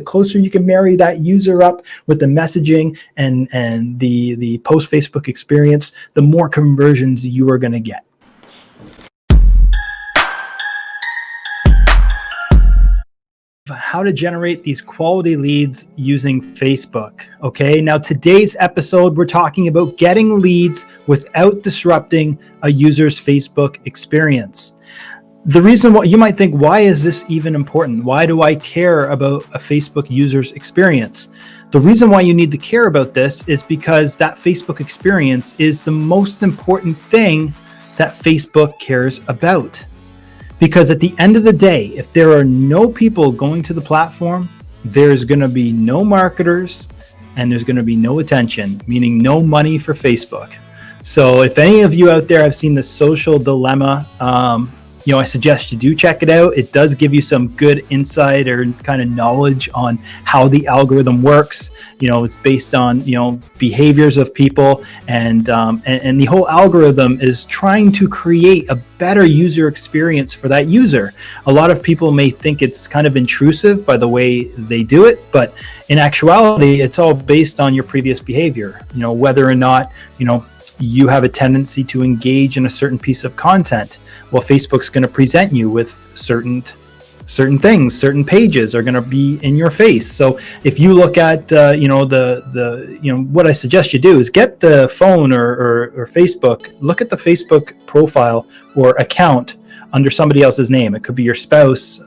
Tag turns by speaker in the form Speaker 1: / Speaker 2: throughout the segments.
Speaker 1: The closer you can marry that user up with the messaging and the post Facebook experience, the more conversions you are going to get. How to generate these quality leads using Facebook. Okay, now today's episode, we're talking about getting leads without disrupting a user's Facebook experience. The reason why you might think, why is this even important? Why do I care about a Facebook user's experience? The reason why you need to care about this is because that Facebook experience is the most important thing that Facebook cares about. Because at the end of the day, if there are no people going to the platform, there's going to be no marketers and there's going to be no attention, meaning no money for Facebook. So if any of you out there have seen The Social Dilemma, I suggest you do check it out. It does give you some good insight or kind of knowledge on how the algorithm works. It's based on, behaviors of people, and the whole algorithm is trying to create a better user experience for that user. A lot of people may think it's kind of intrusive by the way they do it, but in actuality, it's all based on your previous behavior. Whether or not, you have a tendency to engage in a certain piece of content. Well, Facebook's going to present you with certain things, certain pages are going to be in your face. So if you look at, what I suggest you do is get the phone or Facebook, look at the Facebook profile or account under somebody else's name. It could be your spouse,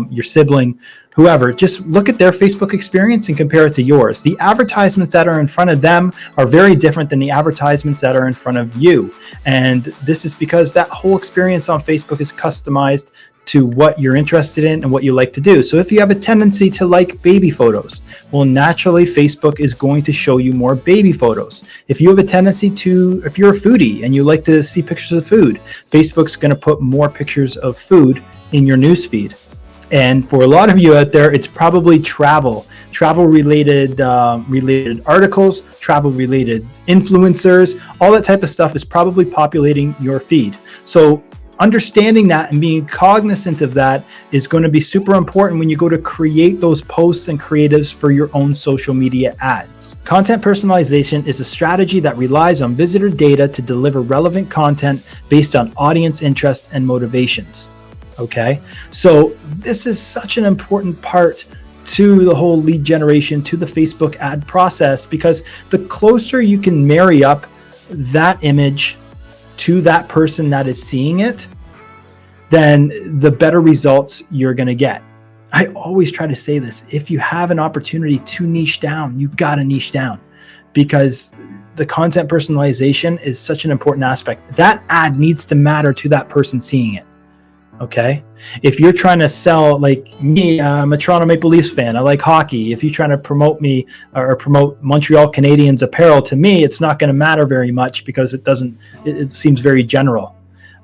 Speaker 1: your sibling, whoever. Just look at their Facebook experience and compare it to yours. The advertisements that are in front of them are very different than the advertisements that are in front of you. And this is because that whole experience on Facebook is customized to what you're interested in and what you like to do. So if you have a tendency to like baby photos, well, naturally, Facebook is going to show you more baby photos. If you have a tendency if you're a foodie and you like to see pictures of food, Facebook's going to put more pictures of food in your newsfeed. And for a lot of you out there, it's probably travel related articles, travel related influencers, all that type of stuff is probably populating your feed. So understanding that and being cognizant of that is going to be super important when you go to create those posts and creatives for your own social media ads. Content personalization is a strategy that relies on visitor data to deliver relevant content based on audience interest and motivations. Okay, so this is such an important part to the whole lead generation, to the Facebook ad process, because the closer you can marry up that image to that person that is seeing it, then the better results you're going to get. I always try to say this: if you have an opportunity to niche down, you got to niche down, because the content personalization is such an important aspect. That ad needs to matter to that person seeing it. Okay, if you're trying to sell, like me, I'm a Toronto Maple Leafs fan, I like hockey. If you're trying to promote me or promote Montreal Canadiens apparel, to me, it's not going to matter very much because it seems very general.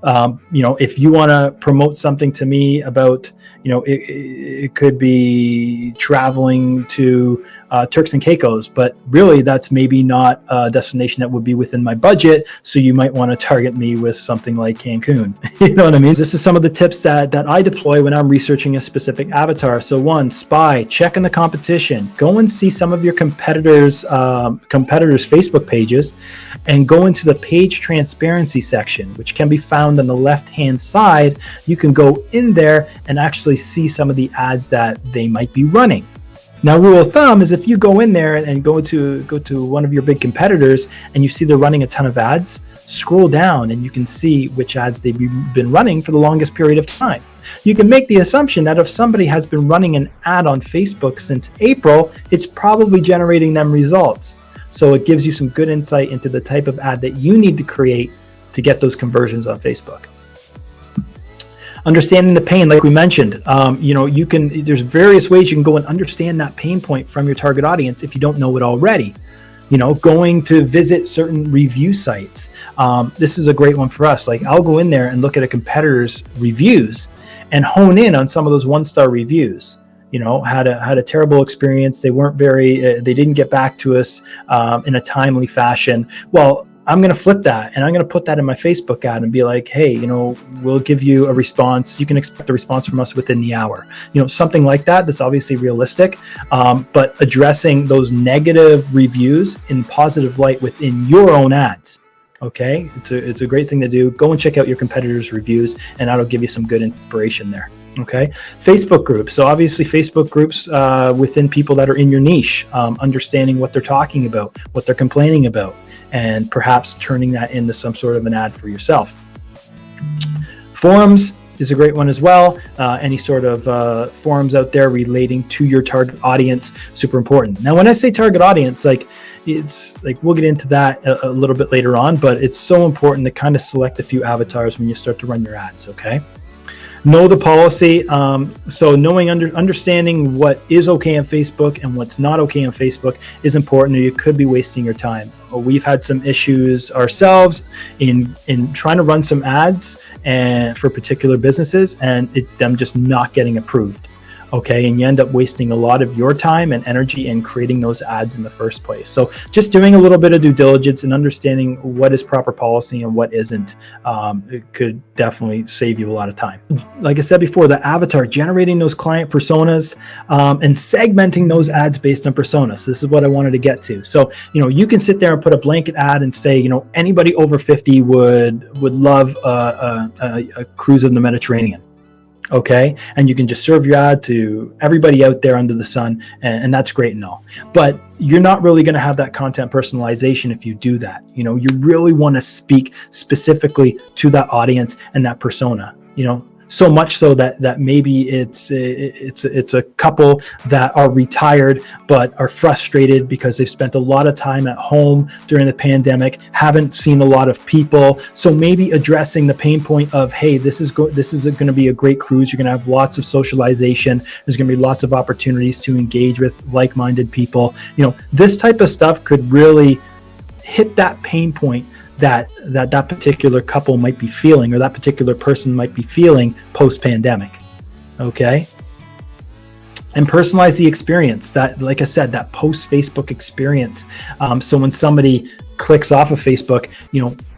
Speaker 1: If you want to promote something to me about, it could be traveling to Turks and Caicos, but really that's maybe not a destination that would be within my budget. So you might want to target me with something like Cancun. You know what I mean? This is some of the tips that I deploy when I'm researching a specific avatar. So one, spy, check in the competition, go and see some of your competitors' Facebook pages, and go into the page transparency section, which can be found on the left-hand side. You can go in there and actually see some of the ads that they might be running. Now, rule of thumb is if you go in there and go to one of your big competitors and you see they're running a ton of ads, scroll down and you can see which ads they've been running for the longest period of time. You can make the assumption that if somebody has been running an ad on Facebook since April, it's probably generating them results. So it gives you some good insight into the type of ad that you need to create to get those conversions on Facebook. Understanding the pain, like we mentioned, there's various ways you can go and understand that pain point from your target audience if you don't know it already. Going to visit certain review sites. This is a great one for us. Like, I'll go in there and look at a competitor's reviews and hone in on some of those one-star reviews. Had a terrible experience. They weren't they didn't get back to us in a timely fashion. Well, I'm going to flip that and I'm going to put that in my Facebook ad and be like, hey, we'll give you a response. You can expect a response from us within the hour. Something like that. That's obviously realistic, but addressing those negative reviews in positive light within your own ads. Okay, it's a great thing to do. Go and check out your competitors' reviews, and that'll give you some good inspiration there. Okay, Facebook groups. So obviously Facebook groups within people that are in your niche, understanding what they're talking about, what they're complaining about, and perhaps turning that into some sort of an ad for yourself. Forums is a great one as well. Any sort of forums out there relating to your target audience, super important. Now, when I say target audience, it's like we'll get into that a little bit later on, but it's so important to kind of select a few avatars when you start to run your ads. Okay. Know the policy. So understanding what is okay on Facebook and what's not okay on Facebook is important, or you could be wasting your time. We've had some issues ourselves in trying to run some ads and for particular businesses, and them just not getting approved. Okay, and you end up wasting a lot of your time and energy in creating those ads in the first place. So just doing a little bit of due diligence and understanding what is proper policy and what isn't, it could definitely save you a lot of time. Like I said before, the avatar, generating those client personas and segmenting those ads based on personas. This is what I wanted to get to. So, you can sit there and put a blanket ad and say, anybody over 50 would love a cruise in the Mediterranean. Okay, and you can just serve your ad to everybody out there under the sun, and that's great and all. But you're not really going to have that content personalization if you do that. You really want to speak specifically to that audience and that persona. So much so that maybe it's a couple that are retired but are frustrated because they've spent a lot of time at home during the pandemic, haven't seen a lot of people. So maybe addressing the pain point of, hey, this is going to be a great cruise. You're going to have lots of socialization. There's going to be lots of opportunities to engage with like-minded people. This type of stuff could really hit that pain point that particular couple might be feeling, or that particular person might be feeling post-pandemic. Okay, and personalize the experience. That, like I said, that post-Facebook experience. So when somebody clicks off of Facebook,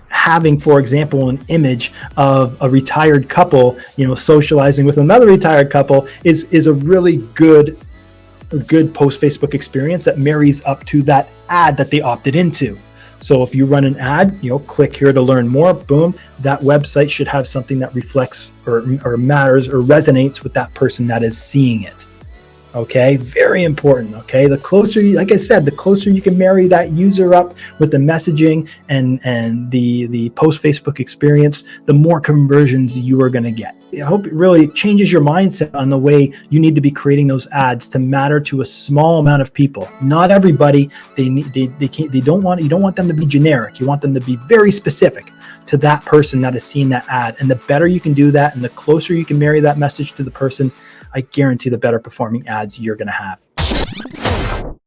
Speaker 1: having, for example, an image of a retired couple, socializing with another retired couple is a really good post-Facebook experience that marries up to that ad that they opted into. So if you run an ad, click here to learn more, boom, that website should have something that reflects or matters or resonates with that person that is seeing it. Okay, very important. Okay, the closer like I said, the closer you can marry that user up with the messaging and the post Facebook experience, the more conversions you are going to get. I hope it really changes your mindset on the way you need to be creating those ads to matter to a small amount of people. Not everybody. You don't want them to be generic. You want them to be very specific to that person that is seeing that ad. And the better you can do that, and the closer you can marry that message to the person, I guarantee the better performing ads you're going to have.